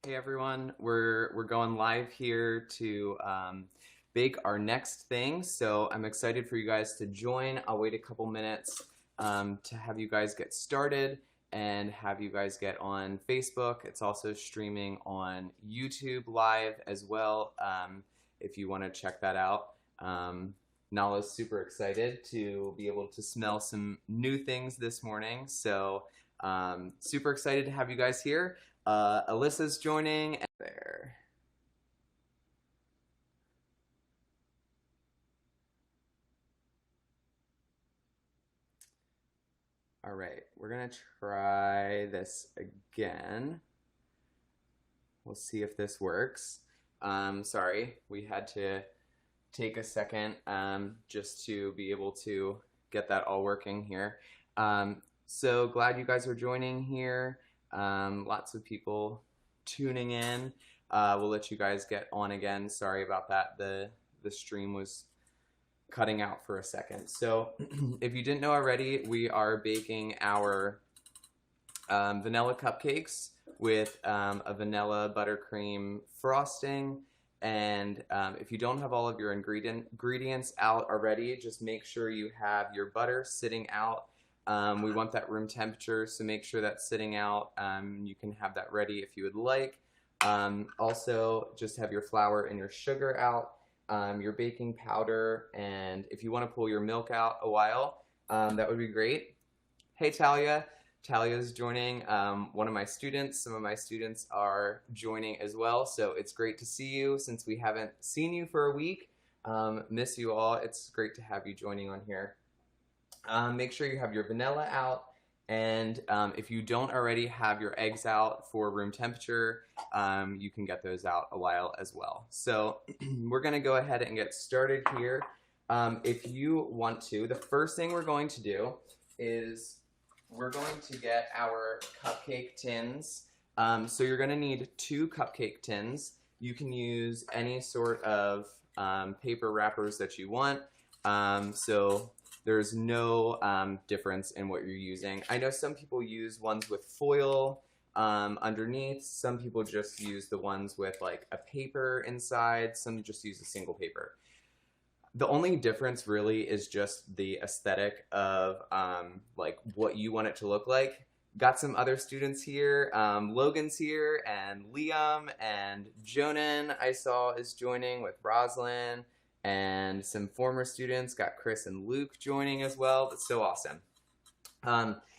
Hey everyone, we're going live here to bake our next thing. So I'm excited for you guys to join. I'll wait a couple minutes to have you guys get started and have you guys get on Facebook. It's also streaming on YouTube live as well. If you want to check that out. Nala's super excited to be able to smell some new things this morning. So super excited to have you guys here. Alyssa's joining there. All right, we're gonna try this again. We'll see if this works. Sorry, we had to take a second just to be able to get that all working here. So glad you guys are joining here. Lots of people tuning in. We'll let you guys get on again. Sorry about that. The stream was cutting out for a second. So if you didn't know already, we are baking our vanilla cupcakes with a vanilla buttercream frosting. And if you don't have all of your ingredients out already, just make sure you have your butter sitting out. We want that room temperature, so make sure that's sitting out. You can have that ready if you would like. Also, just have your flour and your sugar out, your baking powder, and if you want to pull your milk out a while, that would be great. Hey Talia. Talia's joining, one of my students. Some of my students are joining as well, so it's great to see you since we haven't seen you for a week. Miss you all. It's great to have you joining on here. Make sure you have your vanilla out, and if you don't already have your eggs out for room temperature, you can get those out a while as well. So we're going to go ahead and get started here. If you want to, the first thing we're going to do is we're going to get our cupcake tins. So you're going to need 2 cupcake tins. You can use any sort of paper wrappers that you want. So there's no difference in what you're using. I know some people use ones with foil underneath. Some people just use the ones with like a paper inside. Some just use a single paper. The only difference really is just the aesthetic of like what you want it to look like. Got some other students here. Logan's here, and Liam and Jonan I saw is joining with Roslyn, and some former students. Got Chris and Luke joining as well. That's so awesome.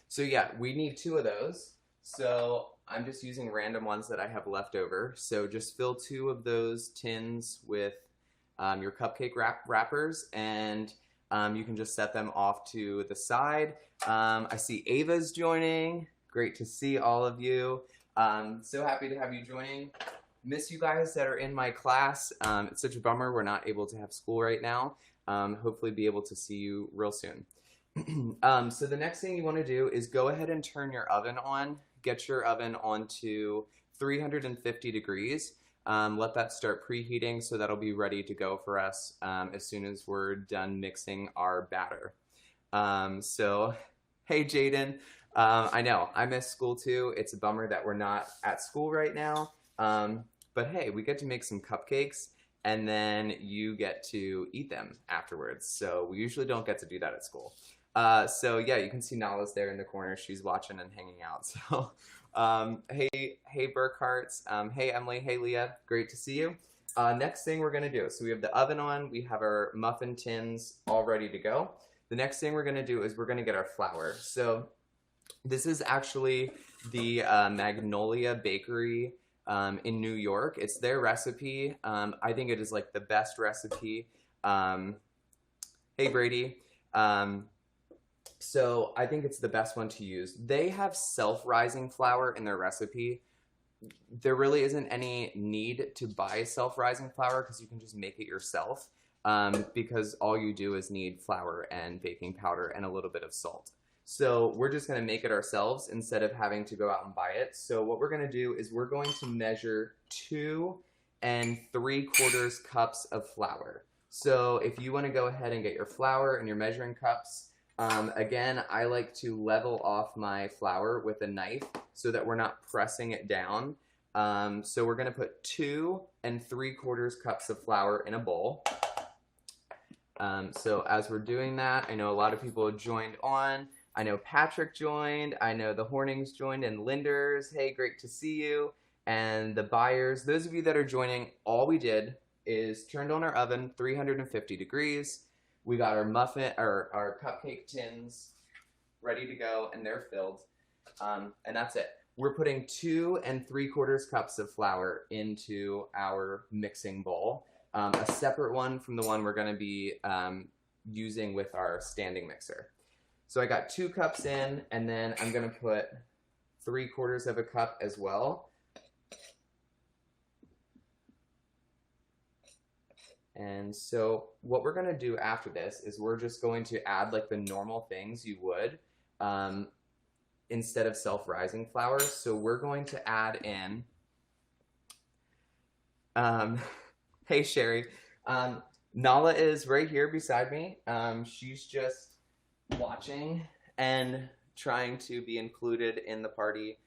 So yeah, we need 2 of those. So I'm just using random ones that I have left over. So just fill 2 of those tins with your cupcake wrappers, and you can just set them off to the side. I see Ava's joining. Great to see all of you. So happy to have you joining. Miss you guys that are in my class. It's such a bummer we're not able to have school right now. Hopefully be able to see you real soon. So the next thing you want to do is go ahead and turn your oven on. Get your oven on to 350 degrees. Let that start preheating, so that'll be ready to go for us as soon as we're done mixing our batter. So, hey Jaden, I know, I miss school too. It's a bummer that we're not at school right now, but hey, we get to make some cupcakes, and then you get to eat them afterwards. So we usually don't get to do that at school. So yeah, you can see Nala's there in the corner. She's watching and hanging out. So hey Burkharts, hey Emily, hey Leah, great to see you. Next thing we're gonna do, so we have the oven on, we have our muffin tins all ready to go. The next thing we're gonna do is we're gonna get our flour. So this is actually the Magnolia Bakery in New York. It's their recipe. I think it is like the best recipe. Hey Brady. So I think it's the best one to use. They have self-rising flour in their recipe. There really isn't any need to buy self-rising flour because you can just make it yourself, because all you do is need flour and baking powder and a little bit of salt. So we're just going to make it ourselves instead of having to go out and buy it. So what we're going to do is we're going to measure 2 3/4 cups of flour. So if you want to go ahead and get your flour and your measuring cups, again, I like to level off my flour with a knife so that we're not pressing it down. So we're going to put 2 3/4 cups of flour in a bowl. So as we're doing that, I know a lot of people have joined on. I know Patrick joined. I know the Hornings joined and Linders. Hey, great to see you. And the Byers. Those of you that are joining, all we did is turned on our oven 350 degrees. We got our our cupcake tins ready to go, and they're filled. And that's it. We're putting 2 3/4 cups of flour into our mixing bowl. A separate one from the one we're going to be using with our standing mixer. So I got 2 cups in, and then I'm going to put 3/4 of a cup as well. And so what we're going to do after this is we're just going to add like the normal things you would instead of self-rising flour. So we're going to add in, hey Sherry, Nala is right here beside me. She's just watching and trying to be included in the party.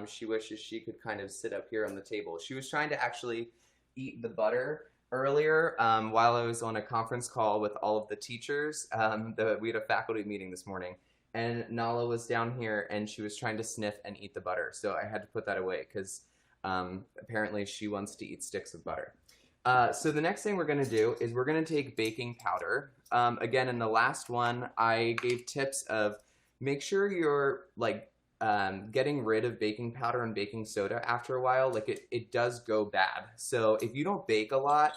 She wishes she could kind of sit up here on the table. She was trying to actually eat the butter earlier while I was on a conference call with all of the teachers. We had a faculty meeting this morning, and Nala was down here and she was trying to sniff and eat the butter. So I had to put that away because apparently she wants to eat sticks of butter. So the next thing we're going to do is we're going to take baking powder. Again, in the last one, I gave tips of make sure you're like getting rid of baking powder and baking soda after a while. Like it does go bad. So if you don't bake a lot,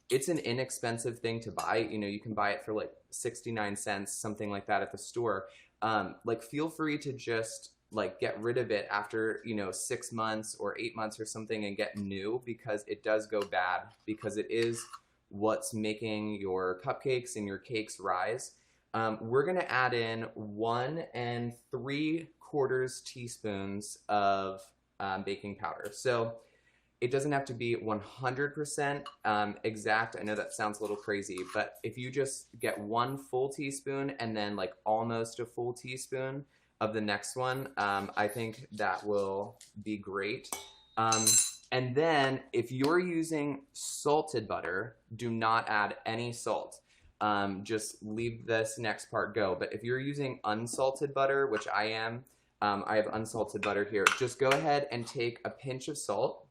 it's an inexpensive thing to buy. You know, you can buy it for like 69 cents, something like that at the store. Like feel free to just like get rid of it after, you know, 6 months or 8 months or something and get new, because it does go bad, because it is what's making your cupcakes and your cakes rise. We're going to add in 1 3/4 teaspoons of baking powder. So it doesn't have to be 100% exact. I know that sounds a little crazy, but if you just get 1 full teaspoon and then like almost a full teaspoon of the next one, I think that will be great. And then if you're using salted butter, do not add any salt. Just leave this next part go. But if you're using unsalted butter, which I am, I have unsalted butter here, just go ahead and take a pinch of salt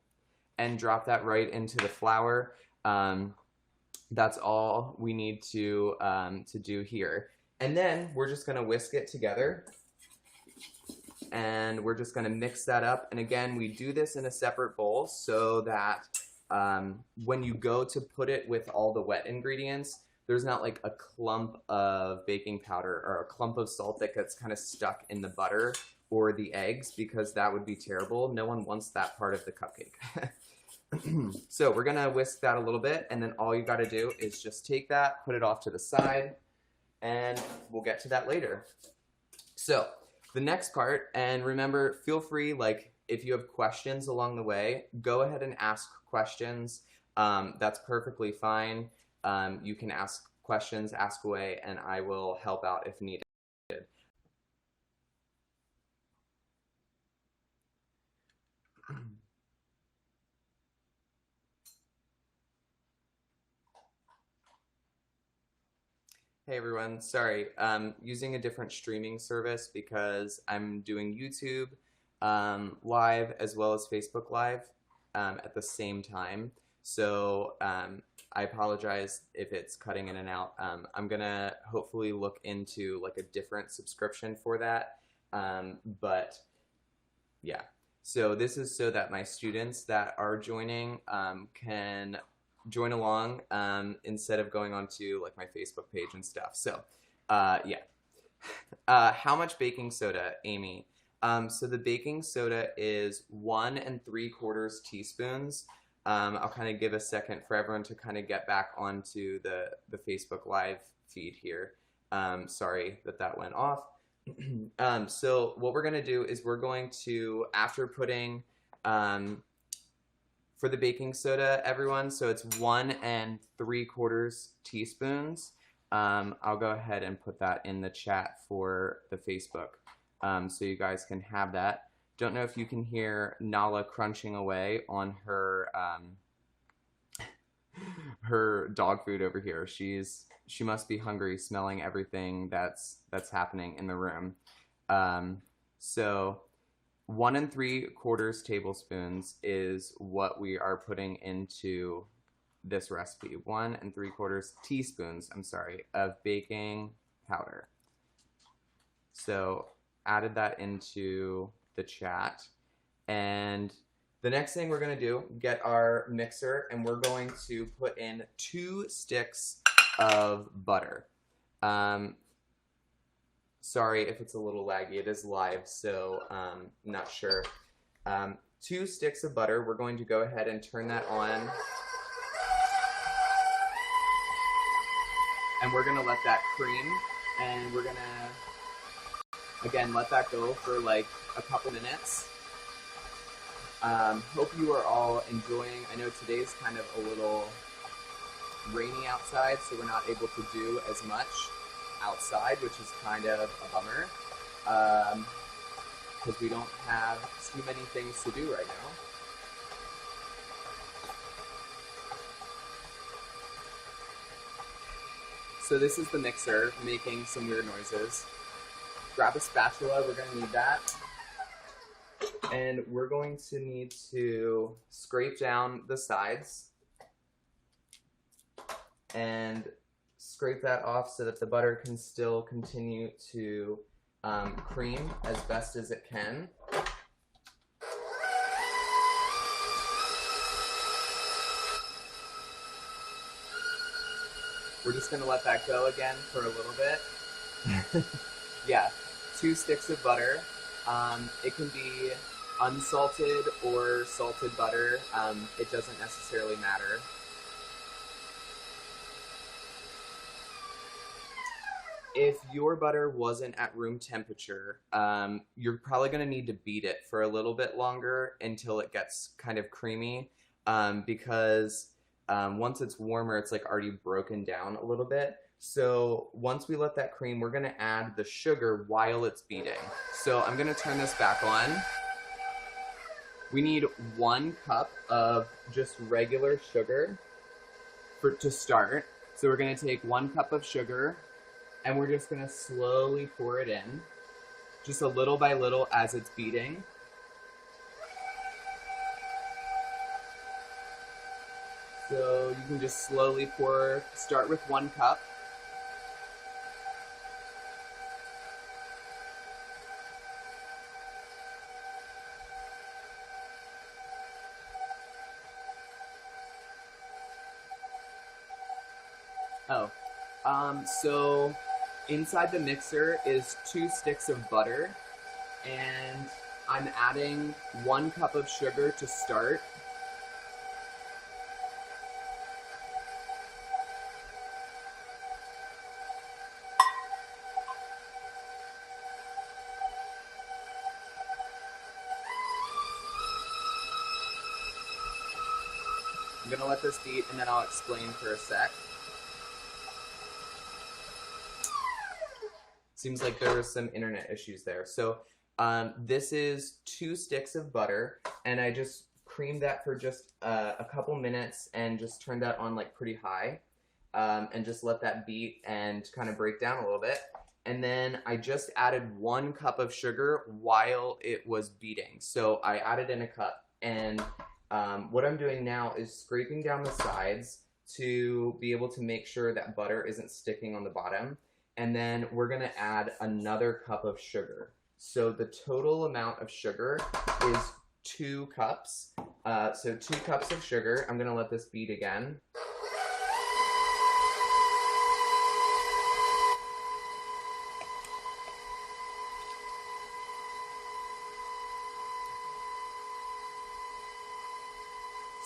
and drop that right into the flour. That's all we need to do here. And then we're just gonna whisk it together. And we're just gonna mix that up. And again, we do this in a separate bowl so that when you go to put it with all the wet ingredients, there's not like a clump of baking powder or a clump of salt that gets kind of stuck in the butter or the eggs, because that would be terrible. No one wants that part of the cupcake. So we're gonna whisk that a little bit, and then all you gotta do is just take that, put it off to the side, and we'll get to that later. So the next part, and remember, feel free, like if you have questions along the way, go ahead and ask questions. That's perfectly fine. You can ask questions, ask away, and I will help out if needed. Hey everyone, sorry, using a different streaming service because I'm doing YouTube live as well as Facebook live at the same time. So I apologize if it's cutting in and out. I'm gonna hopefully look into like a different subscription for that. But yeah, so this is so that my students that are joining can join along instead of going onto like my Facebook page and stuff. So yeah. How much baking soda, Amy? So the baking soda is 1 3/4 teaspoons. I'll kind of give a second for everyone to kind of get back onto the Facebook live feed here. Sorry that went off. So what we're gonna do is we're going to, after putting for the baking soda, everyone, so it's 1 3/4 teaspoons. I'll go ahead and put that in the chat for the Facebook, so you guys can have that. Don't know if you can hear Nala crunching away on her her dog food over here. She must be hungry, smelling everything that's happening in the room. So 1 3/4 tablespoons is what we are putting into this recipe. 1 3/4 teaspoons, I'm sorry, of baking powder. So added that into the chat. And the next thing we're going to do, get our mixer, and we're going to put in 2 sticks of butter. Sorry if it's a little laggy, it is live, so not sure. 2 sticks of butter, we're going to go ahead and turn that on. And we're going to let that cream, and we're going to, again, let that go for like a couple minutes. Hope you are all enjoying. I know today's kind of a little rainy outside, so we're not able to do as much outside, which is kind of a bummer, because we don't have too many things to do right now. So this is the mixer making some weird noises. Grab a spatula, we're going to need that. And we're going to need to scrape down the sides and scrape that off so that the butter can still continue to cream as best as it can. We're just going to let that go again for a little bit. Yeah, 2 sticks of butter. It can be unsalted or salted butter. It doesn't necessarily matter. If your butter wasn't at room temperature, you're probably going to need to beat it for a little bit longer until it gets kind of creamy, because once it's warmer, it's like already broken down a little bit. So once we let that cream, we're going to add the sugar while it's beating. So I'm going to turn this back on. We need 1 cup of just regular sugar to start. So we're going to take 1 cup of sugar, and we're just going to slowly pour it in, just a little by little as it's beating. So you can just slowly pour, start with 1 cup. So inside the mixer is 2 sticks of butter, and I'm adding 1 cup of sugar to start. I'm gonna let this beat, and then I'll explain for a sec. Seems like there were some internet issues there. So this is 2 sticks of butter, and I just creamed that for just a couple minutes and just turned that on like pretty high, and just let that beat and kind of break down a little bit. And then I just added 1 cup of sugar while it was beating. So I added in a cup, and what I'm doing now is scraping down the sides to be able to make sure that butter isn't sticking on the bottom. And then we're going to add another cup of sugar. So the total amount of sugar is 2 cups. So 2 cups of sugar. I'm going to let this beat again.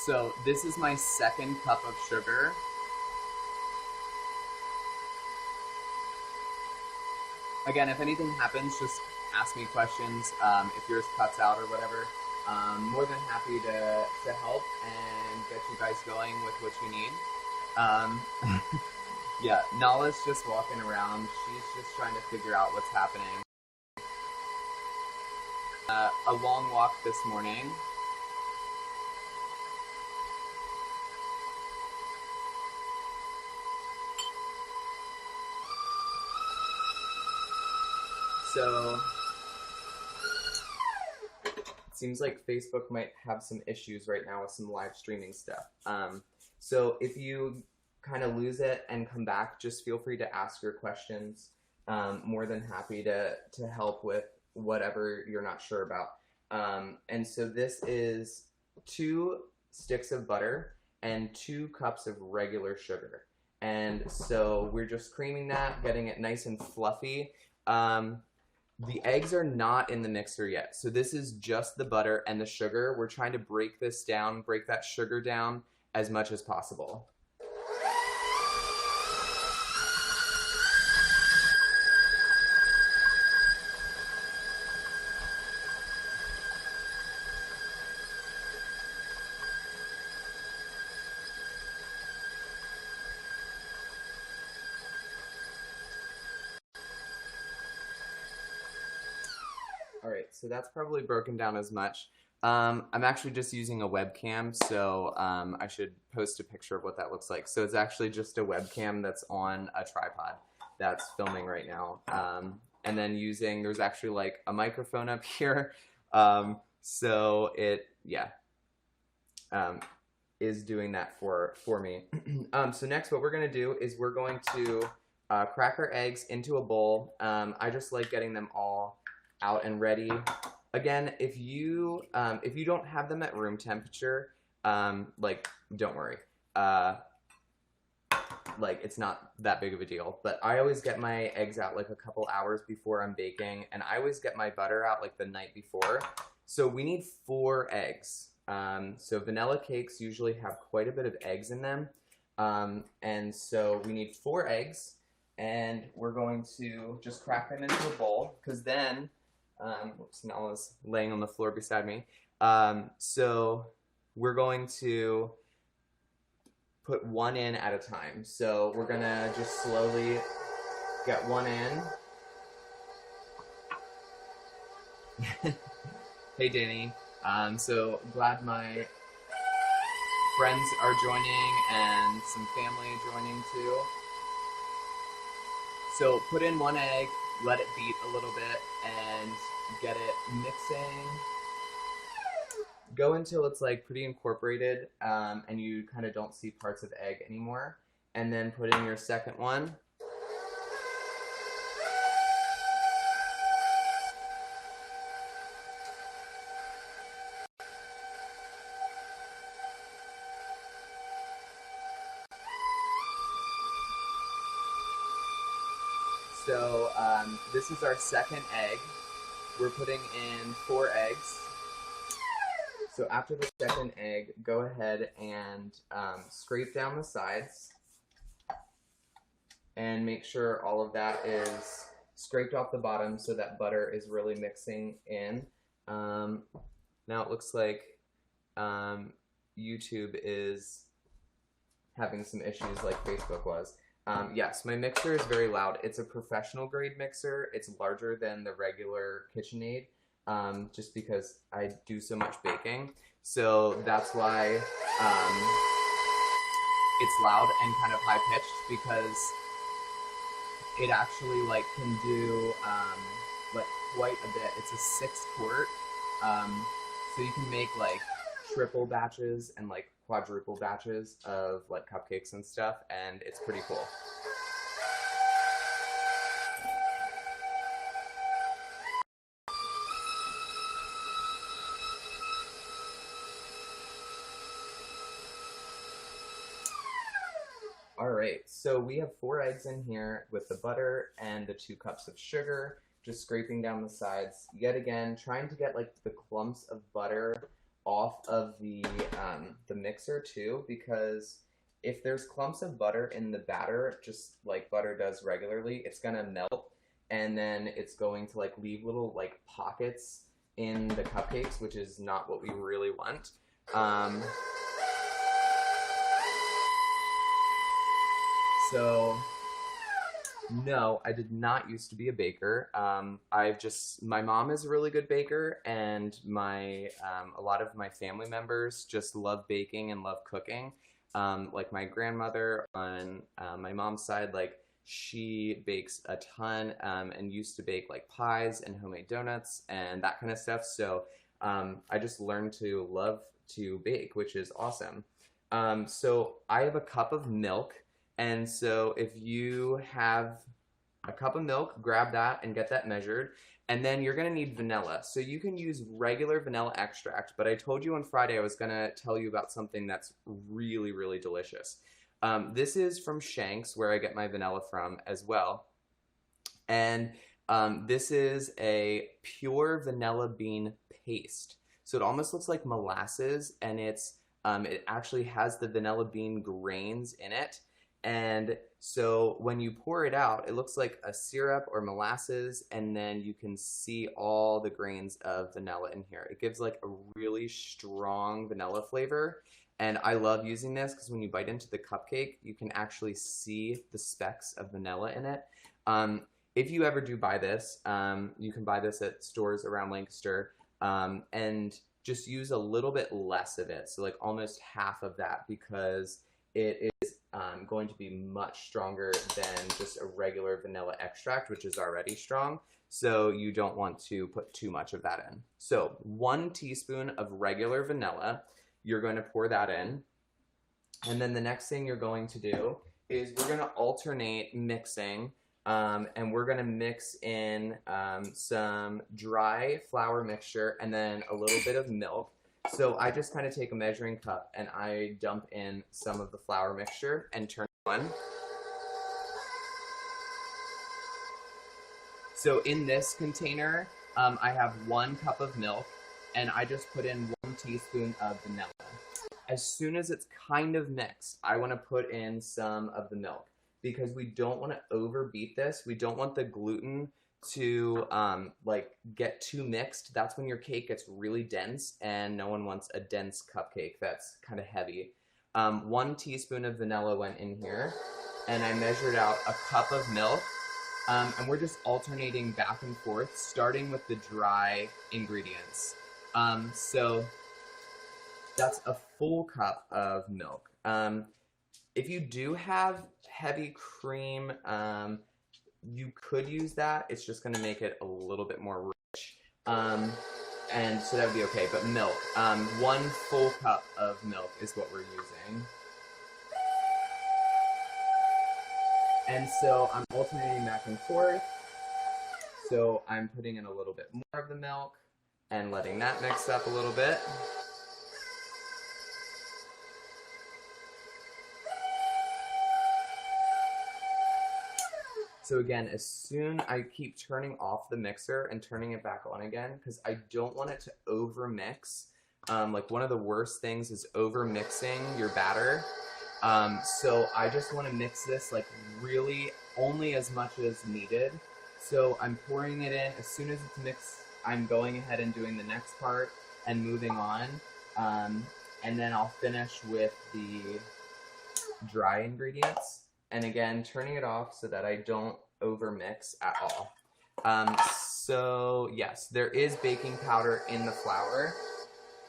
So this is my 2nd cup of sugar. Again, if anything happens, just ask me questions. If yours cuts out or whatever, more than happy to help and get you guys going with what you need. Yeah, Nala's just walking around. She's just trying to figure out what's happening. a long walk this morning. So it seems like Facebook might have some issues right now with some live streaming stuff. So if you kind of lose it and come back, just feel free to ask your questions. More than happy to help with whatever you're not sure about. And so this is 2 sticks of butter and 2 cups of regular sugar. And so we're just creaming that, getting it nice and fluffy. The eggs are not in the mixer yet. So this is just the butter and the sugar. We're trying to break this down, break that sugar down as much as possible. All right, so that's probably broken down as much. I'm actually just using a webcam, so I should post a picture of what that looks like. So it's actually just a webcam that's on a tripod that's filming right now. And then there's actually like a microphone up here. So it, is doing that for me. So next what we're gonna do is we're going to crack our eggs into a bowl. I just like getting them all out and ready. Again, if you don't have them at room temperature, like, don't worry. Like, it's not that big of a deal. But I always get my eggs out like a couple hours before I'm baking, and I always get my butter out like the night before. So we need 4 eggs. So vanilla cakes usually have quite a bit of eggs in them. And so we need 4 eggs, and we're going to just crack them into a bowl, because then whoops, Nala's laying on the floor beside me. So we're going to put 1 in at a time. So we're gonna just slowly get 1 in. Hey Danny. So glad my friends are joining and some family joining too. So put in 1 egg, let it beat a little bit, and get it mixing. Go until it's like pretty incorporated, and you kind of don't see parts of egg anymore. And then put in your second one. So this is our second egg. We're putting in 4 eggs. So after the second egg, go ahead and scrape down the sides and make sure all of that is scraped off the bottom so that butter is really mixing in. Now it looks like YouTube is having some issues like Facebook was. Yes, my mixer is very loud. It's a professional grade mixer. It's larger than the regular KitchenAid, just because I do so much baking. So that's why it's loud and kind of high pitched, because it actually like can do like quite a bit. It's a 6 quart, so you can make like triple batches and like quadruple batches of like cupcakes and stuff, and it's pretty cool. Alright, so we have 4 eggs in here with the butter and the 2 cups of sugar, just scraping down the sides. Yet again, trying to get like the clumps of butter off of the mixer too, because if there's clumps of butter in the batter, just like butter does regularly, it's gonna melt, and then it's going to like leave little like pockets in the cupcakes, which is not what we really want. So No, I did not used to be a baker. My mom is a really good baker, and a lot of my family members just love baking and love cooking. Like my grandmother on my mom's side, like she bakes a ton, and used to bake like pies and homemade donuts and that kind of stuff. So I just learned to love to bake, which is awesome. So I have a cup of milk. And so if you have a cup of milk, grab that and get that measured. And then you're going to need vanilla. So you can use regular vanilla extract, but I told you on Friday I was going to tell you about something that's really, really delicious. This is from Shanks, where I get my vanilla from as well. And this is a pure vanilla bean paste. So it almost looks like molasses, and it actually has the vanilla bean grains in it. And so when you pour it out, it looks like a syrup or molasses, and then you can see all the grains of vanilla in here. It gives like a really strong vanilla flavor, and I love using this because when you bite into the cupcake, you can actually see the specks of vanilla in it. If you ever do buy this, you can buy this at stores around Lancaster, and just use a little bit less of it, so like almost half of that, because it is going to be much stronger than just a regular vanilla extract, which is already strong. So you don't want to put too much of that in. So 1 teaspoon of regular vanilla, you're going to pour that in. And then the next thing you're going to do is we're going to alternate mixing, and we're going to mix in some dry flour mixture and then a little bit of milk. So I just kind of take a measuring cup and I dump in some of the flour mixture and turn it on. So in this container, I have 1 cup of milk, and I just put in 1 teaspoon of vanilla. As soon as it's kind of mixed, I want to put in some of the milk, because we don't want to overbeat this. We don't want the gluten to like get too mixed. That's when your cake gets really dense, and no one wants a dense cupcake that's kind of heavy. 1 teaspoon of vanilla went in here, and I measured out a cup of milk, and we're just alternating back and forth, starting with the dry ingredients. So that's a full cup of milk. If you do have heavy cream, you could use that. It's just going to make it a little bit more rich. And so that would be okay. But milk, 1 full cup of milk is what we're using. And so I'm alternating back and forth. So I'm putting in a little bit more of the milk and letting that mix up a little bit. So again, as soon I keep turning off the mixer and turning it back on again, because I don't want it to over mix. Like one of the worst things is over mixing your batter. So I just want to mix this like really only as much as needed. So I'm pouring it in. As soon as it's mixed, I'm going ahead and doing the next part and moving on. And then I'll finish with the dry ingredients. And again, turning it off so that I don't overmix at all. So yes, there is baking powder in the flour.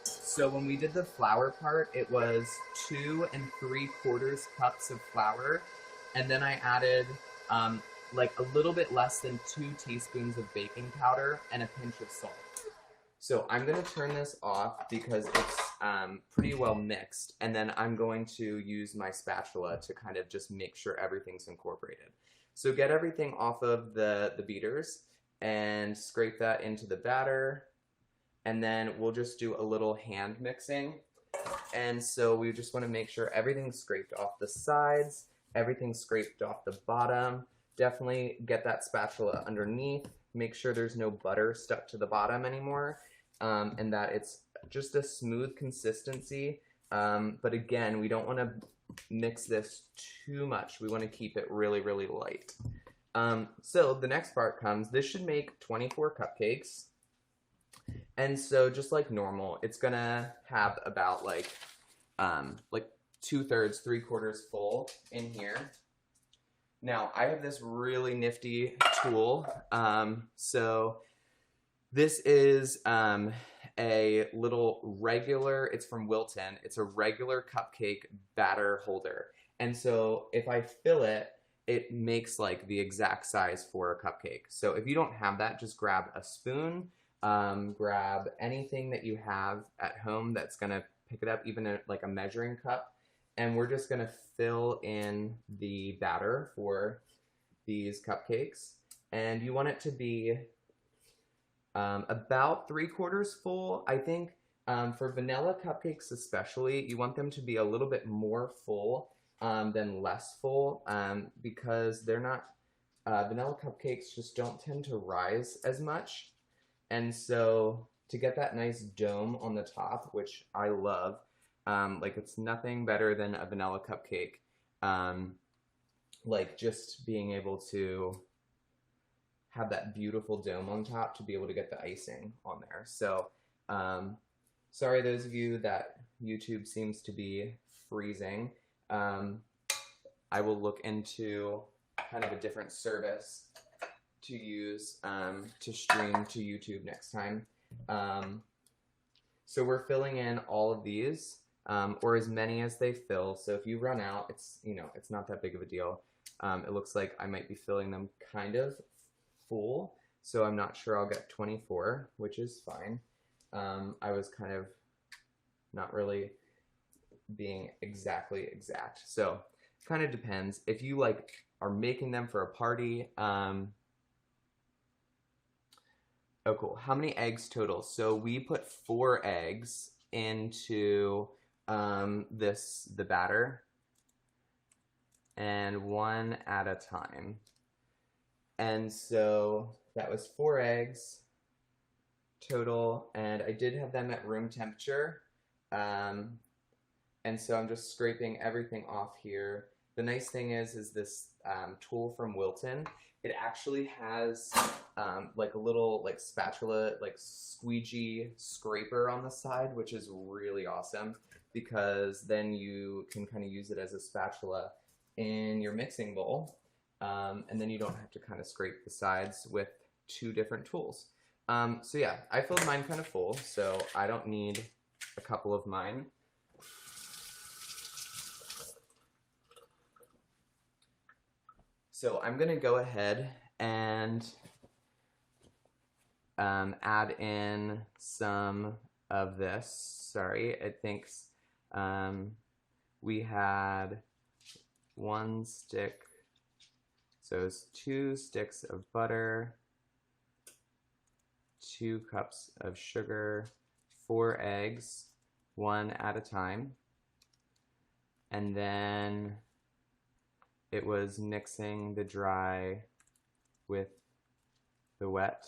So when we did the flour part, it was 2 3/4 cups of flour. And then I added like a little bit less than 2 teaspoons of baking powder and a pinch of salt. So I'm going to turn this off because it's pretty well mixed, and then I'm going to use my spatula to kind of just make sure everything's incorporated. So get everything off of the beaters and scrape that into the batter, and then we'll just do a little hand mixing. And so we just want to make sure everything's scraped off the sides, everything's scraped off the bottom. Definitely get that spatula underneath. Make sure there's no butter stuck to the bottom anymore. And that it's just a smooth consistency. But again, we don't want to mix this too much. We want to keep it really, really light. So the next part comes. This should make 24 cupcakes. And so just like normal, it's going to have about like 2/3, 3/4 full in here. Now, I have this really nifty tool. So this is a little regular, it's from Wilton. It's a regular cupcake batter holder. And so if I fill it, it makes like the exact size for a cupcake. So if you don't have that, just grab a spoon, grab anything that you have at home that's gonna pick it up, even like a measuring cup. And we're just gonna fill in the batter for these cupcakes. And you want it to be about 3/4 full. I think for vanilla cupcakes especially, you want them to be a little bit more full than less full because they're not, vanilla cupcakes just don't tend to rise as much. And so to get that nice dome on the top, which I love, like it's nothing better than a vanilla cupcake, like just being able to have that beautiful dome on top to be able to get the icing on there. So sorry those of you that YouTube seems to be freezing. I will look into kind of a different service to use to stream to YouTube next time. So we're filling in all of these, or as many as they fill. So if you run out, it's, you know, it's not that big of a deal. It looks like I might be filling them kind of full, so I'm not sure I'll get 24, which is fine. I was kind of not really being exactly exact, so kind of depends. If you like are making them for a party, oh cool, how many eggs total? So we put 4 eggs into the batter, and 1 at a time. And so that was 4 eggs total, and I did have them at room temperature. And so I'm just scraping everything off here. The nice thing is this tool from Wilton. It actually has like a little like spatula, like squeegee scraper on the side, which is really awesome because then you can kind of use it as a spatula in your mixing bowl. And then you don't have to kind of scrape the sides with 2 different tools. So yeah, I filled mine kind of full, so I don't need a couple of mine. So I'm gonna go ahead and add in some of this. Sorry, I think we had 1 stick. So it's 2 sticks of butter, 2 cups of sugar, 4 eggs, 1 at a time. And then it was mixing the dry with the wet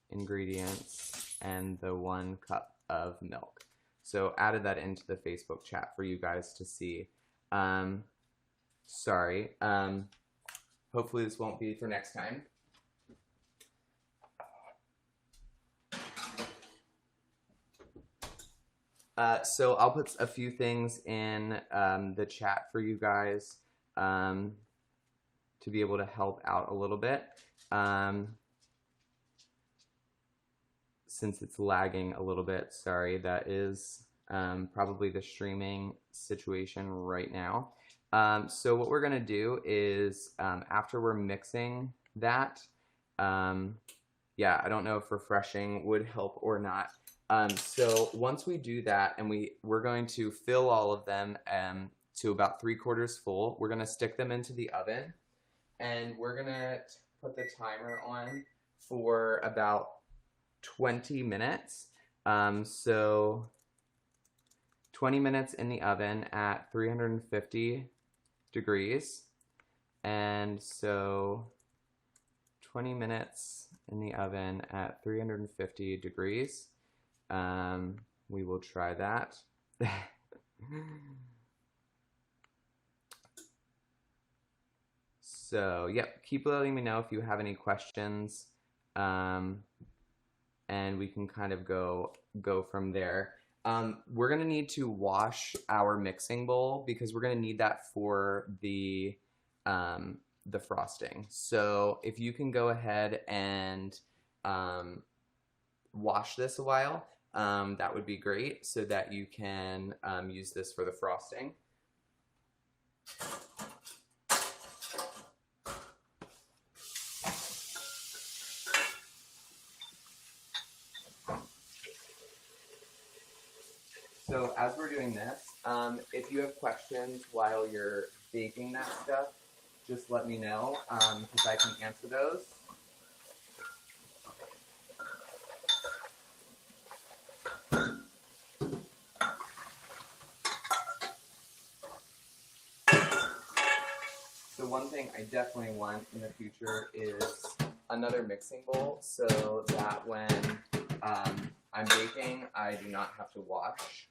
ingredients and the 1 cup of milk. So added that into the Facebook chat for you guys to see. Sorry. Hopefully this won't be for next time. So I'll put a few things in the chat for you guys to be able to help out a little bit. Since it's lagging a little bit, sorry, that is probably the streaming situation right now. So what we're gonna do is after we're mixing that, yeah, I don't know if refreshing would help or not. So once we do that, and we're going to fill all of them to about 3/4 full, we're gonna stick them into the oven, and we're gonna put the timer on for about 20 minutes. So 20 minutes in the oven at 350 degrees. And so 20 minutes in the oven at 350 degrees. We will try that. So, yep, keep letting me know if you have any questions. And we can kind of go from there. We're gonna need to wash our mixing bowl because we're gonna need that for the the frosting. So if you can go ahead and wash this a while, that would be great so that you can use this for the frosting. So as we're doing this, if you have questions while you're baking that stuff, just let me know, because I can answer those. So one thing I definitely want in the future is another mixing bowl so that when I'm baking, I do not have to wash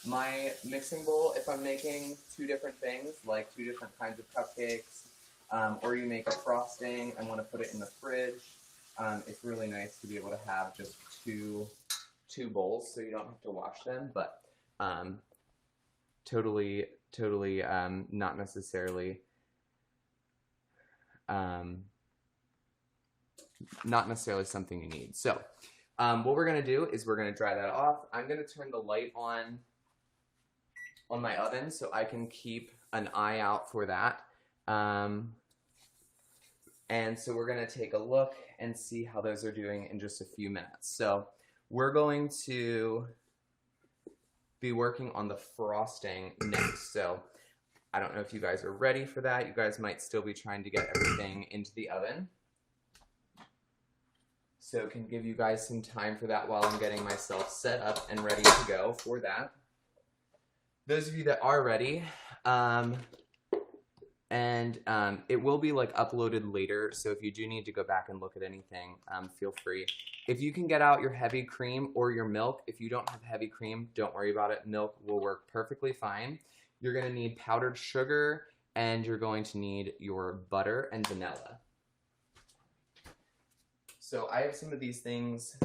my mixing bowl if I'm making two different things, like two different kinds of cupcakes, or you make a frosting and want to put it in the fridge. It's really nice to be able to have just two bowls so you don't have to wash them, but totally not necessarily something you need. So what we're going to do is we're going to dry that off. I'm going to turn the light on my oven so I can keep an eye out for that. And so we're going to take a look and see how those are doing in just a few minutes. So we're going to be working on the frosting next. So I don't know if you guys are ready for that. You guys might still be trying to get everything into the oven. So it can give you guys some time for that while I'm getting myself set up and ready to go for that. Those of you that are ready, it will be like uploaded later, so if you do need to go back and look at anything, feel free. If you can get out your heavy cream or your milk, if you don't have heavy cream, don't worry about it. Milk will work perfectly fine. You're going to need powdered sugar, and you're going to need your butter and vanilla. So I have some of these things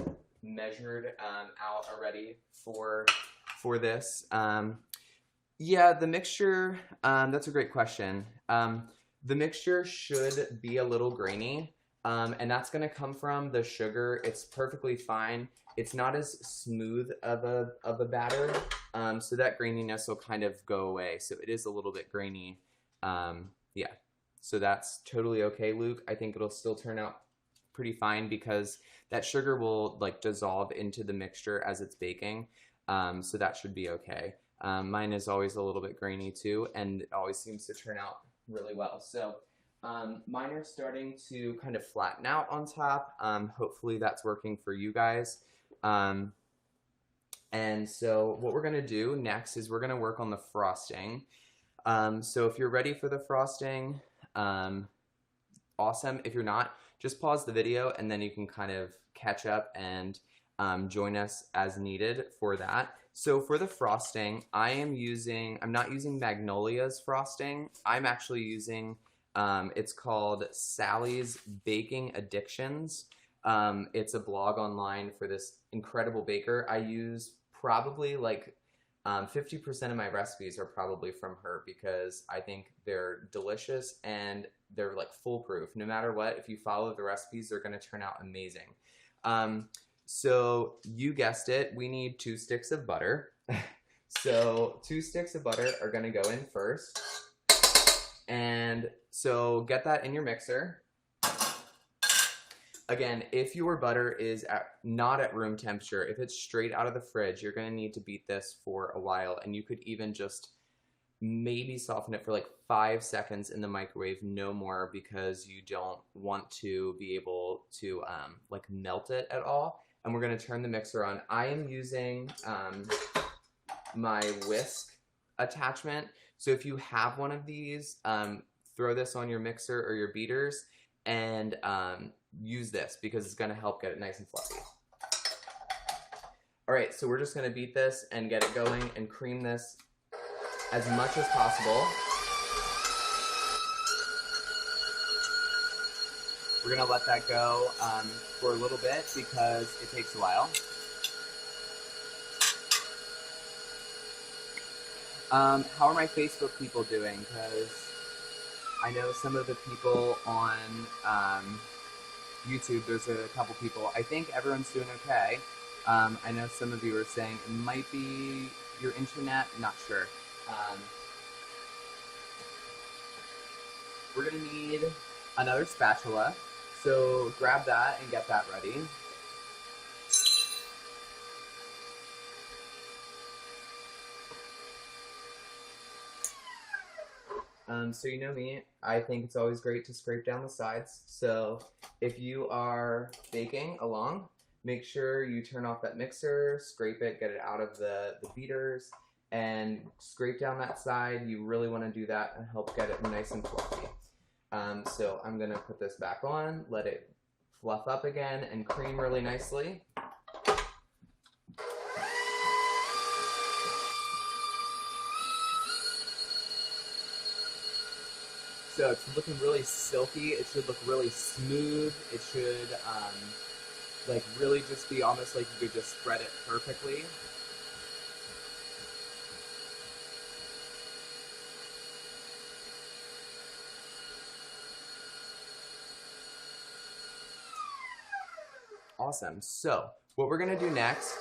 measured out already for this. Yeah, the mixture, that's a great question. The mixture should be a little grainy, and that's going to come from the sugar. It's perfectly fine. It's not as smooth of a batter, so that graininess will kind of go away. So it is a little bit grainy. Yeah, so that's totally okay, Luke. I think it'll still turn out pretty fine because that sugar will like dissolve into the mixture as it's baking, so that should be okay. Mine is always a little bit grainy too, and it always seems to turn out really well. So mine are starting to kind of flatten out on top. Hopefully that's working for you guys. And so what we're going to do next is we're going to work on the frosting. So if you're ready for the frosting, awesome. If you're not, just pause the video and then you can kind of catch up and join us as needed for that. So for the frosting, I'm not using Magnolia's frosting. I'm actually using, it's called Sally's Baking Addictions. It's a blog online for this incredible baker. I use probably like 50% of my recipes are probably from her because I think they're delicious and they're like foolproof. No matter what, if you follow the recipes, they're going to turn out amazing. So you guessed it, we need 2 sticks of butter. So 2 sticks of butter are going to go in first. And so get that in your mixer. Again, if your butter is not at room temperature, if it's straight out of the fridge, you're going to need to beat this for a while. And you could even just maybe soften it for like 5 seconds in the microwave, no more, because you don't want to be able to like melt it at all. And we're going to turn the mixer on. I am using my whisk attachment. So if you have one of these, throw this on your mixer or your beaters and use this because it's going to help get it nice and fluffy. All right, so we're just going to beat this and get it going and cream this as much as possible. We're going to let that go for a little bit because it takes a while. How are my Facebook people doing? Because I know some of the people on YouTube, there's a couple people. I think everyone's doing okay. I know some of you are saying it might be your internet, not sure. We're gonna need another spatula, so grab that and get that ready. So you know me, I think it's always great to scrape down the sides. So if you are baking along, make sure you turn off that mixer, scrape it, get it out of the beaters, and scrape down that side. You really want to do that and help get it nice and fluffy. So I'm going to put this back on, let it fluff up again, and cream really nicely. So it's looking really silky. It should look really smooth. It should like really just be almost like you could just spread it perfectly. Awesome. So what we're gonna do next,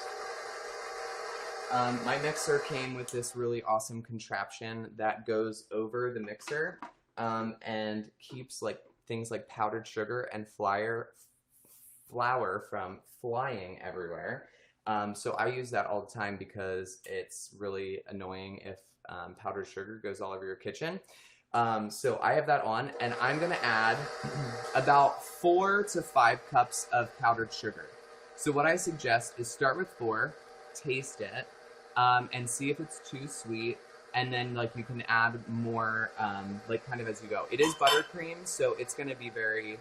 my mixer came with this really awesome contraption that goes over the mixer and keeps like things like powdered sugar and flour from flying everywhere. So I use that all the time because it's really annoying if powdered sugar goes all over your kitchen. So I have that on, and I'm gonna add about 4 to 5 cups of powdered sugar. So what I suggest is start with 4, taste it, and see if it's too sweet, and then like you can add more like kind of as you go. It is buttercream, so it's gonna be very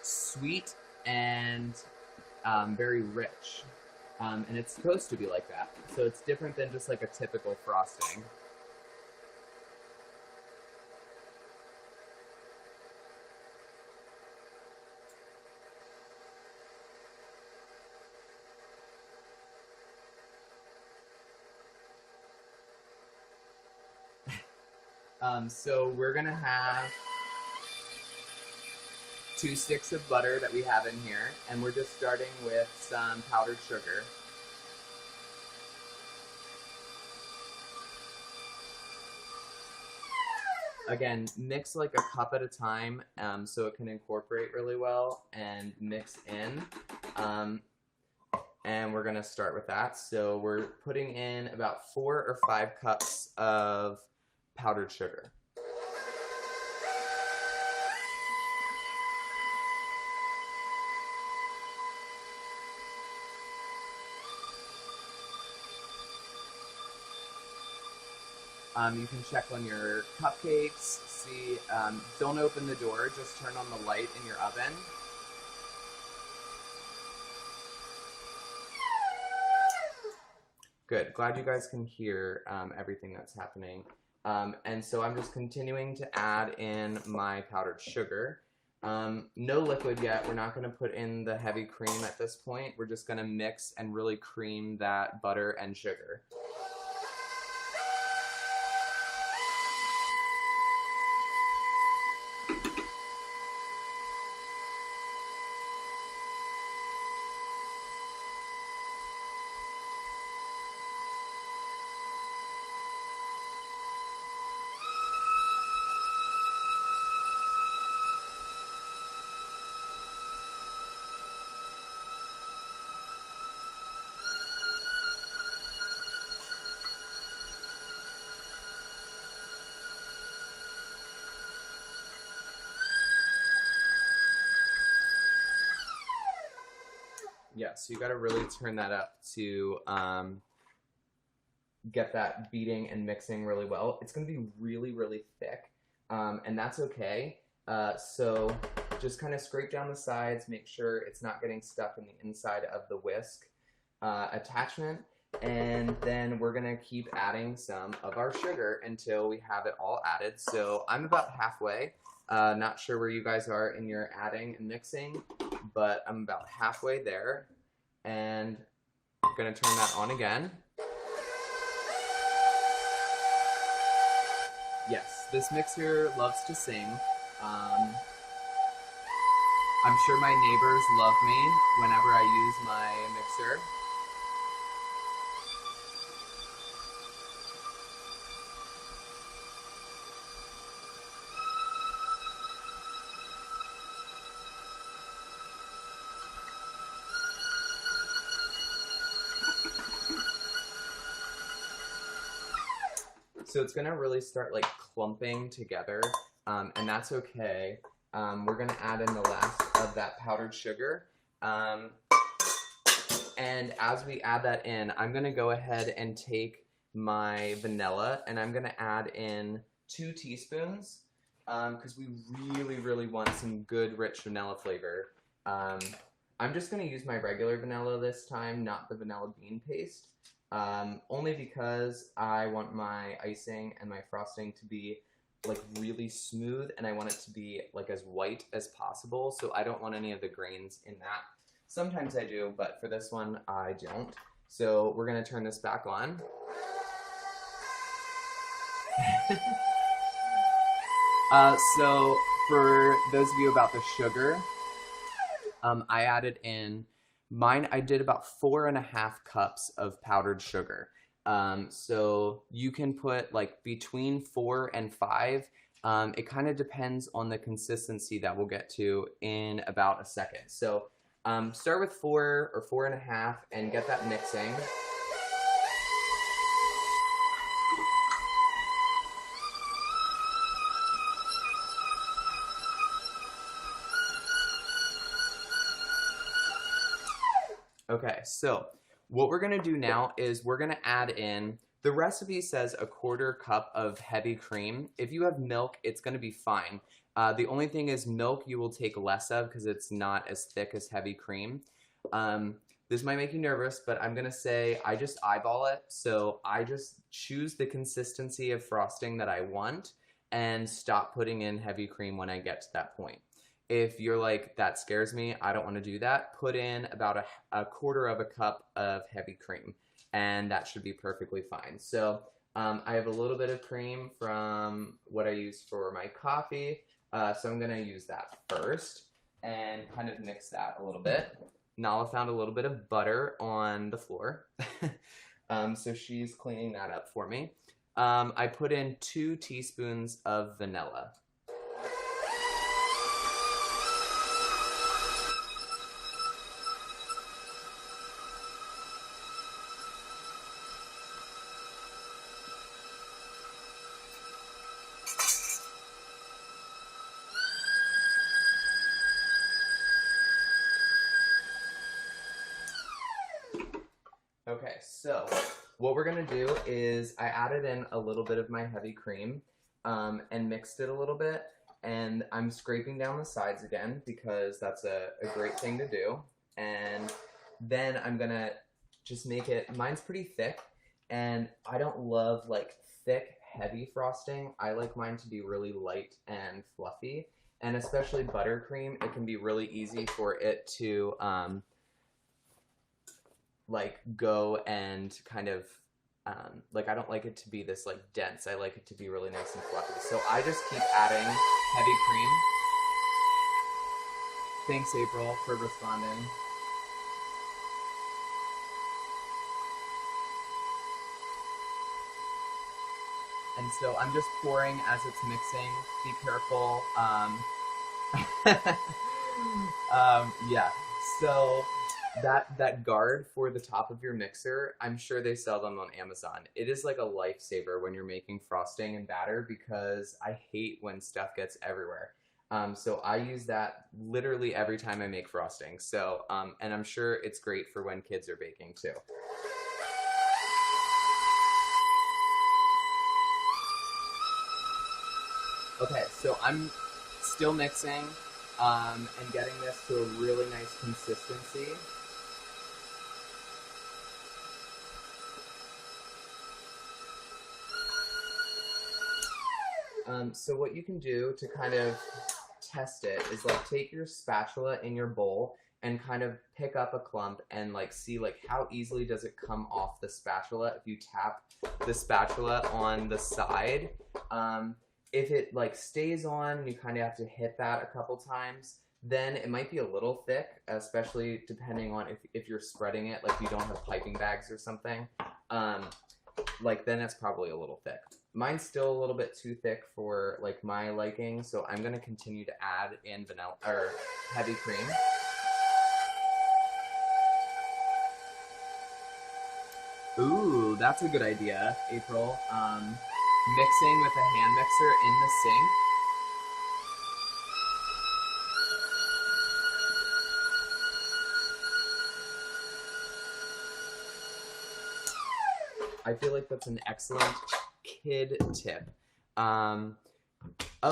sweet and very rich, and it's supposed to be like that. So it's different than just like a typical frosting. So we're gonna have 2 sticks of butter that we have in here, and we're just starting with some powdered sugar. Again, mix like a cup at a time so it can incorporate really well and mix in. And we're gonna start with that. So we're putting in about 4 or 5 cups of powdered sugar. You can check on your cupcakes, see, don't open the door, just turn on the light in your oven. Good, glad you guys can hear everything that's happening. And so I'm just continuing to add in my powdered sugar. No liquid yet, we're not gonna put in the heavy cream at this point. We're just gonna mix and really cream that butter and sugar. Yeah, so you got to really turn that up to get that beating and mixing really well. It's going to be really, really thick, and that's okay. So just kind of scrape down the sides, make sure it's not getting stuck in the inside of the whisk attachment, and then we're going to keep adding some of our sugar until we have it all added. So I'm about halfway. Not sure where you guys are in your adding and mixing, but I'm about halfway there, and I'm going to turn that on again. Yes, this mixer loves to sing. I'm sure my neighbors love me whenever I use my mixer. So it's gonna really start like clumping together, and that's okay. We're gonna add in the last of that powdered sugar. And as we add that in, I'm gonna go ahead and take my vanilla and I'm gonna add in 2 teaspoons because we really want some good rich vanilla flavor. I'm just gonna use my regular vanilla this time, not the vanilla bean paste. Only because I want my icing and my frosting to be like really smooth and I want it to be like as white as possible, so I don't want any of the grains in that. Sometimes I do, but for this one I don't. So we're gonna turn this back on. So for those of you about the sugar, I added in mine. I did about 4.5 cups of powdered sugar. So you can put like between 4 and 5. It kind of depends on the consistency that we'll get to in about a second. So start with 4 or 4.5 and get that mixing. Okay, so what we're gonna do now is we're gonna add in, the recipe says 1/4 cup of heavy cream. If you have milk, it's gonna be fine. The only thing is milk you will take less of because it's not as thick as heavy cream. This might make you nervous, but I'm gonna say I just eyeball it. So I just choose the consistency of frosting that I want and stop putting in heavy cream when I get to that point. If you're like, that scares me, I don't want to do that, put in about a 1/4 cup of heavy cream, and that should be perfectly fine. So I have a little bit of cream from what I use for my coffee, so I'm going to use that first and kind of mix that a little bit. Nala found a little bit of butter on the floor, so she's cleaning that up for me. I put in 2 teaspoons of vanilla. Okay, so what we're gonna do is I added in a little bit of my heavy cream and mixed it a little bit, and I'm scraping down the sides again because that's a great thing to do. And then I'm gonna just make it, mine's pretty thick, and I don't love like thick, heavy frosting. I like mine to be really light and fluffy, and especially buttercream, it can be really easy for it to like go and kind of like, I don't like it to be this like dense. I like it to be really nice and fluffy. So I just keep adding heavy cream. Thanks, April, for responding. And so I'm just pouring as it's mixing. Be careful. Yeah. So that guard for the top of your mixer, I'm sure they sell them on Amazon. It is like a lifesaver when you're making frosting and batter because I hate when stuff gets everywhere. So I use that literally every time I make frosting. So, and I'm sure it's great for when kids are baking too. Okay, so I'm still mixing and getting this to a really nice consistency. So what you can do to kind of test it is like take your spatula in your bowl and kind of pick up a clump and like see like how easily does it come off the spatula if you tap the spatula on the side. If it like stays on and you kind of have to hit that a couple times, then it might be a little thick, especially depending on if you're spreading it, like you don't have piping bags or something. Like then it's probably a little thick. Mine's still a little bit too thick for like my liking, so I'm gonna continue to add in vanilla or heavy cream. Ooh, that's a good idea, April. Mixing with a hand mixer in the sink. I feel like that's an excellent kid tip. Oh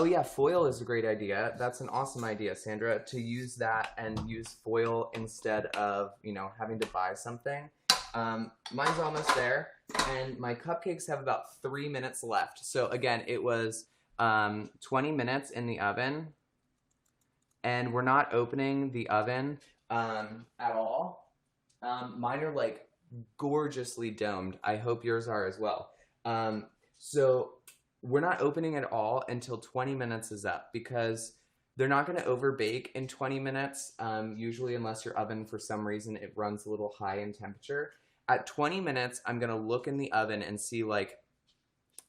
yeah, foil is a great idea. That's an awesome idea, Sandra, to use that and use foil instead of, you know, having to buy something. Mine's almost there, and my cupcakes have about 3 minutes left. So again, it was 20 minutes in the oven, and we're not opening the oven at all. Mine are like gorgeously domed. I hope yours are as well. So we're not opening at all until 20 minutes is up, because they're not going to overbake in 20 minutes, usually, unless your oven, for some reason, it runs a little high in temperature. At 20 minutes, I'm going to look in the oven and see, like,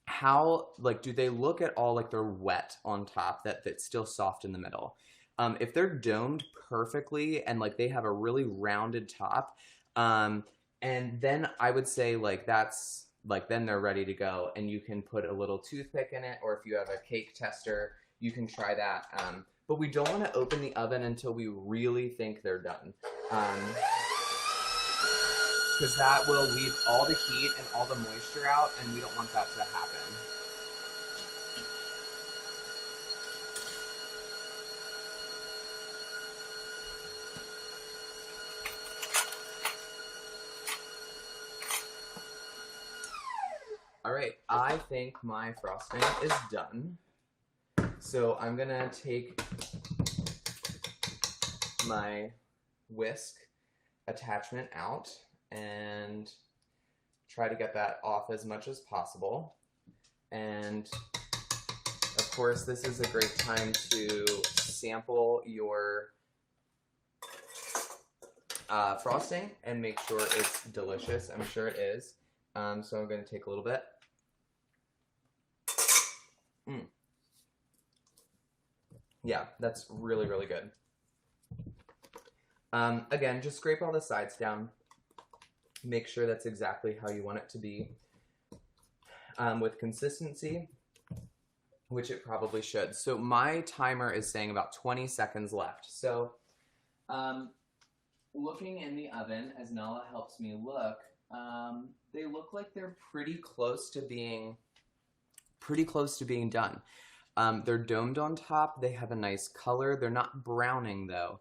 how, like, do they look at all like they're wet on top, that's still soft in the middle. If they're domed perfectly and, like, they have a really rounded top, and then I would say, like, that's, like, then they're ready to go, and you can put a little toothpick in it, or if you have a cake tester, you can try that. But we don't want to open the oven until we really think they're done. Because that will leave all the heat and all the moisture out, and we don't want that to happen. All right, I think my frosting is done. So I'm gonna take my whisk attachment out and try to get that off as much as possible. And of course, this is a great time to sample your frosting and make sure it's delicious. I'm sure it is. So I'm going to take a little bit. Yeah, that's really, really good. Again, just scrape all the sides down. Make sure that's exactly how you want it to be. With consistency, which it probably should. So my timer is saying about 20 seconds left. So looking in the oven, as Nala helps me look, they look like they're pretty close to being done. They're domed on top. They have a nice color. They're not browning though.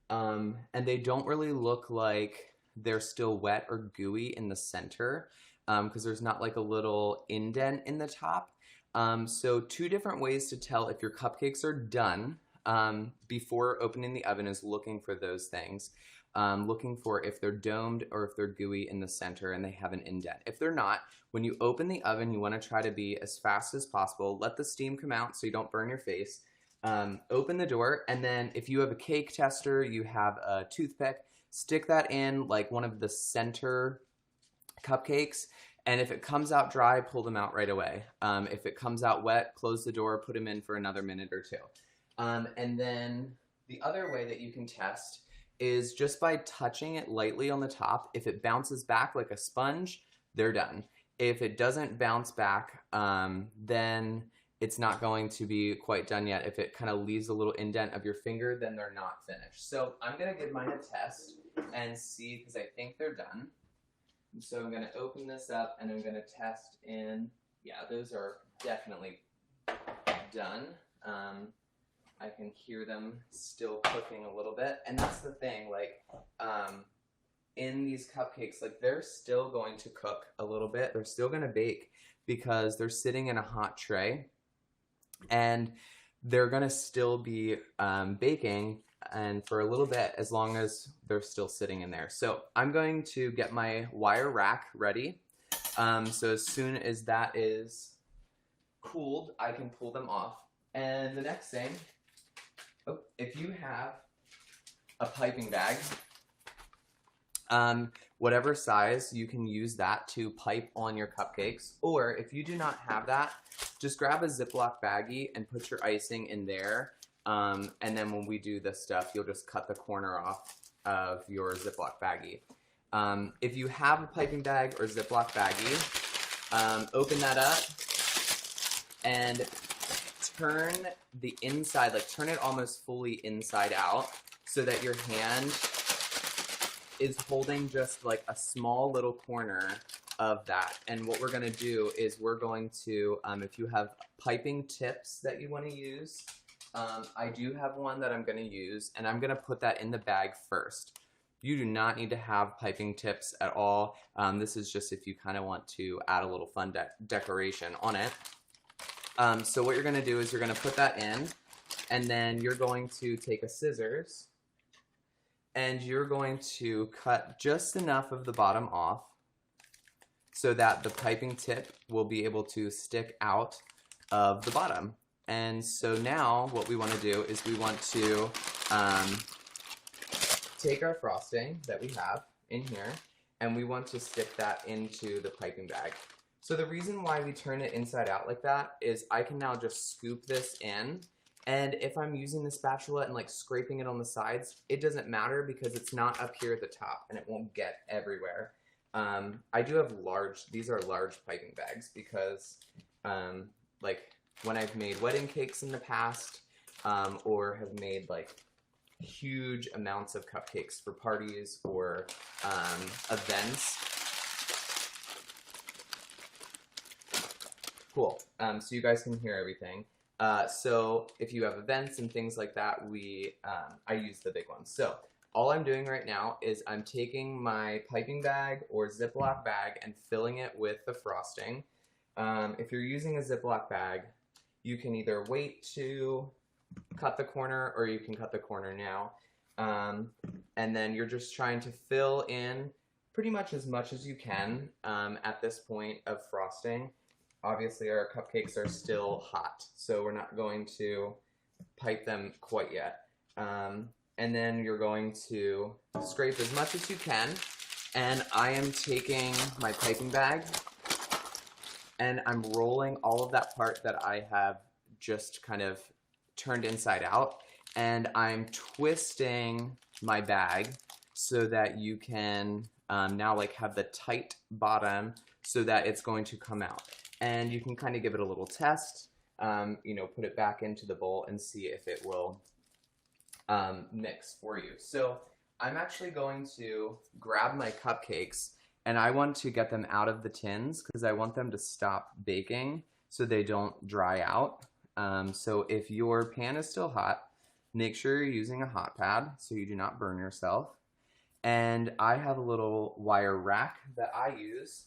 And they don't really look like they're still wet or gooey in the center, because there's not like a little indent in the top. So two different ways to tell if your cupcakes are done before opening the oven is looking for those things. Looking for if they're domed or if they're gooey in the center and they have an indent. If they're not, when you open the oven, you want to try to be as fast as possible. Let the steam come out so you don't burn your face. Open the door, and then if you have a cake tester, you have a toothpick, stick that in like one of the center cupcakes, and if it comes out dry, pull them out right away. If it comes out wet, close the door, put them in for another minute or two. And then the other way that you can test is just by touching it lightly on the top. If it bounces back like a sponge, they're done. If it doesn't bounce back, then it's not going to be quite done yet. If it kind of leaves a little indent of your finger, then they're not finished. So I'm gonna give mine a test and see, because I think they're done. So I'm gonna open this up and I'm gonna test in, yeah, those are definitely done. I can hear them still cooking a little bit. And that's the thing, like, in these cupcakes, like, they're still going to cook a little bit. They're still gonna bake because they're sitting in a hot tray, and they're gonna still be baking and for a little bit, as long as they're still sitting in there. So I'm going to get my wire rack ready. So as soon as that is cooled, I can pull them off. And the next thing, if you have a piping bag, whatever size, you can use that to pipe on your cupcakes. Or if you do not have that, just grab a Ziploc baggie and put your icing in there. And then when we do this stuff, you'll just cut the corner off of your Ziploc baggie. If you have a piping bag or Ziploc baggie, open that up and turn the inside, like turn it almost fully inside out so that your hand is holding just like a small little corner of that. And what we're going to do is we're going to, if you have piping tips that you want to use, I do have one that I'm going to use, and I'm going to put that in the bag first. You do not need to have piping tips at all. This is just if you kind of want to add a little fun decoration on it. So what you're going to do is you're going to put that in, and then you're going to take a scissors, and you're going to cut just enough of the bottom off so that the piping tip will be able to stick out of the bottom. And so now what we want to do is we want to take our frosting that we have in here, and we want to stick that into the piping bag. So the reason why we turn it inside out like that is I can now just scoop this in, and if I'm using the spatula and like scraping it on the sides, it doesn't matter because it's not up here at the top and it won't get everywhere. I do have these are large piping bags because like when I've made wedding cakes in the past, or have made like huge amounts of cupcakes for parties or events. Cool. So you guys can hear everything. So if you have events and things like that, I use the big ones. So all I'm doing right now is I'm taking my piping bag or Ziploc bag and filling it with the frosting. If you're using a Ziploc bag, you can either wait to cut the corner or you can cut the corner now. And then you're just trying to fill in pretty much as you can at this point of frosting. Obviously our cupcakes are still hot, so we're not going to pipe them quite yet. And then you're going to scrape as much as you can. And I am taking my piping bag and I'm rolling all of that part that I have just kind of turned inside out. And I'm twisting my bag so that you can now like have the tight bottom so that it's going to come out. And you can kind of give it a little test, you know, put it back into the bowl and see if it will mix for you. So I'm actually going to grab my cupcakes and I want to get them out of the tins because I want them to stop baking so they don't dry out. So if your pan is still hot, make sure you're using a hot pad so you do not burn yourself. And I have a little wire rack that I use.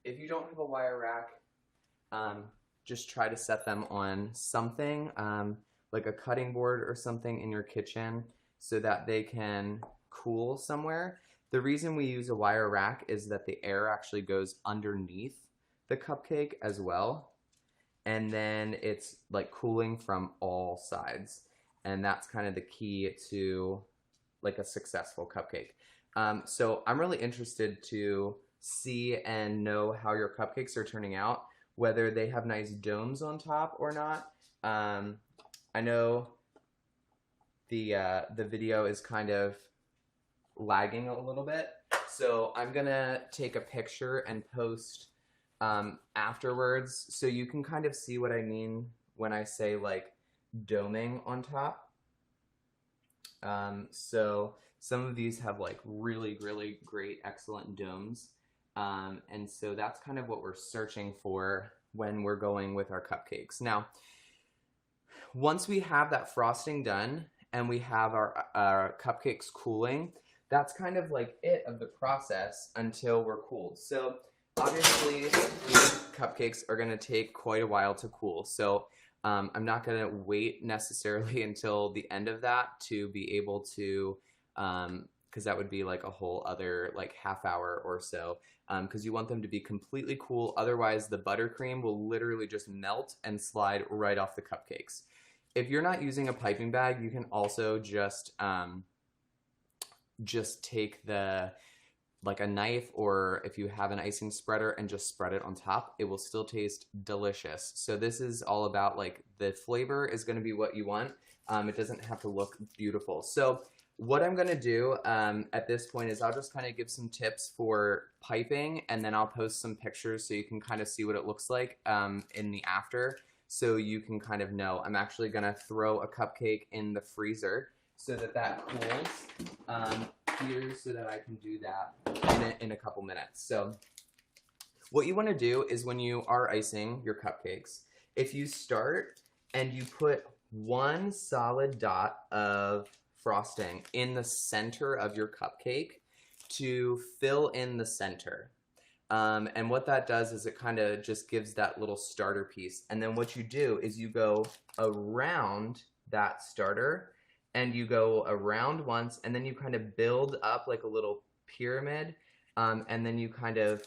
If you don't have a wire rack, just try to set them on something, like a cutting board or something in your kitchen so that they can cool somewhere. The reason we use a wire rack is that the air actually goes underneath the cupcake as well. And then it's like cooling from all sides. And that's kind of the key to like a successful cupcake. So I'm really interested to see and know how your cupcakes are turning out, whether they have nice domes on top or not. I know the video is kind of lagging a little bit, so I'm gonna take a picture and post afterwards so you can kind of see what I mean when I say like doming on top. So some of these have like really, really great, excellent domes. And so that's kind of what we're searching for when we're going with our cupcakes. Now, once we have that frosting done and we have our cupcakes cooling, that's kind of like it of the process until we're cooled. So obviously these cupcakes are going to take quite a while to cool. So I'm not going to wait necessarily until the end of that to be able to because that would be like a whole other like half hour or so, because you want them to be completely cool. Otherwise, the buttercream will literally just melt and slide right off the cupcakes. If you're not using a piping bag, you can also just take the like a knife, or if you have an icing spreader, and just spread it on top. It will still taste delicious. So this is all about like the flavor is going to be what you want. It doesn't have to look beautiful. So what I'm going to do at this point is I'll just kind of give some tips for piping, and then I'll post some pictures so you can kind of see what it looks like in the after, so you can kind of know. I'm actually going to throw a cupcake in the freezer so that cools here, so that I can do that in a couple minutes. So what you want to do is, when you are icing your cupcakes, if you start and you put one solid dot of frosting in the center of your cupcake to fill in the center. And what that does is it kind of just gives that little starter piece. And then what you do is you go around that starter, and you go around once, and then you kind of build up like a little pyramid, and then you kind of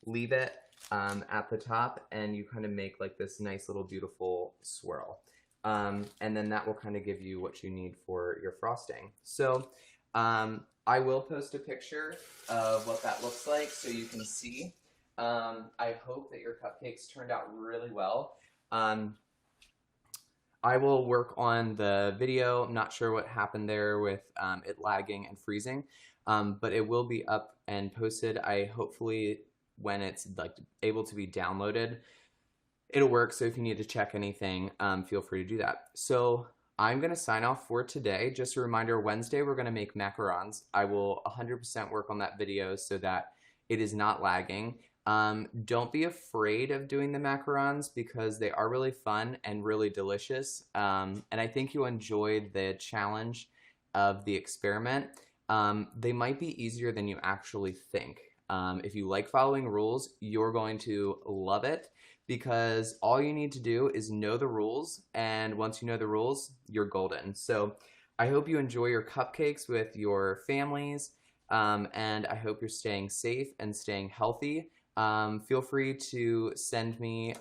leave it at the top, and you kind of make like this nice little beautiful swirl. And then that will kind of give you what you need for your frosting. So I will post a picture of what that looks like so you can see. I hope that your cupcakes turned out really well. I will work on the video. I'm not sure what happened there with it lagging and freezing, but it will be up and posted. Hopefully when it's like able to be downloaded, it'll work. So if you need to check anything, feel free to do that. So I'm going to sign off for today. Just a reminder, Wednesday we're going to make macarons. I will 100% work on that video so that it is not lagging. Don't be afraid of doing the macarons, because they are really fun and really delicious. And I think you'll enjoy the challenge of the experiment. They might be easier than you actually think. If you like following rules, you're going to love it, because all you need to do is know the rules. And once you know the rules, you're golden. So I hope you enjoy your cupcakes with your families. And I hope you're staying safe and staying healthy. Feel free to send me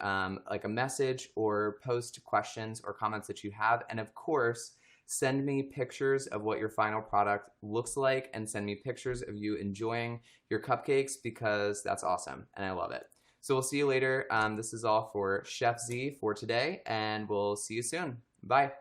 like a message or post questions or comments that you have. And of course, send me pictures of what your final product looks like, and send me pictures of you enjoying your cupcakes, because that's awesome and I love it. So we'll see you later. This is all for Chef Z for today, and we'll see you soon. Bye.